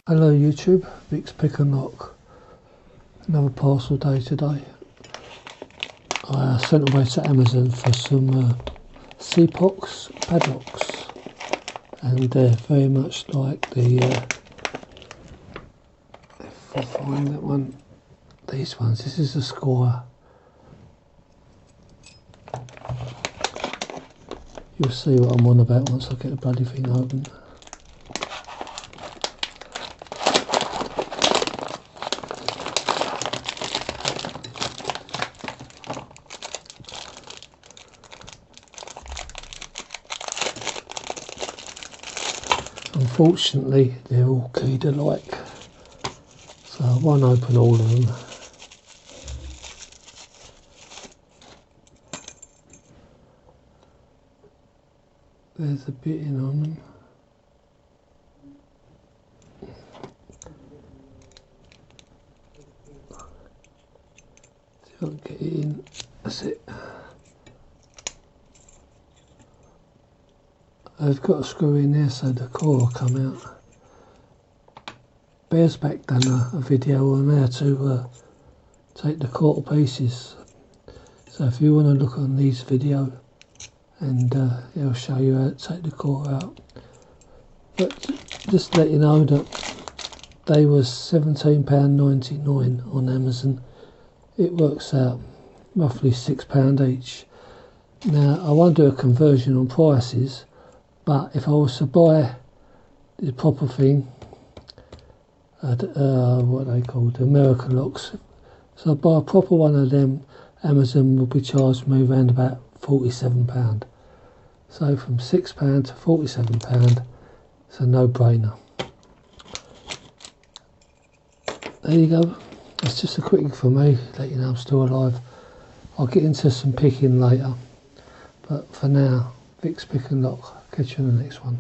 Hello YouTube, Vic's Pick and Lock. Another parcel day today. I sent away to Amazon for some CPOX padlocks, and they're very much like the, if I find that one, these ones. This is a Squire. You'll see what I'm on about once I get the bloody thing open. Unfortunately, they're all keyed alike, so I won't open all of them. There's a bitting on them. See if I can get it in. That's it. I've got a screw in there so the core will come out. Bear's back done a video on how to take the core to pieces. So if you want to look on these video, and it'll show you how to take the core out. But just to let you know that they was £17.99 on Amazon. It works out roughly £6 each. Now I won't do a conversion on prices, but if I was to buy the proper thing, what are they called, American locks, so I buy a proper one of them, Amazon will be charged me around about £47. So from £6 to £47, it's a no-brainer. There you go. That's just a quickie for me, let you know I'm still alive. I'll get into some picking later, but for now, Vic's Pick and Lock. Catch you in the next one.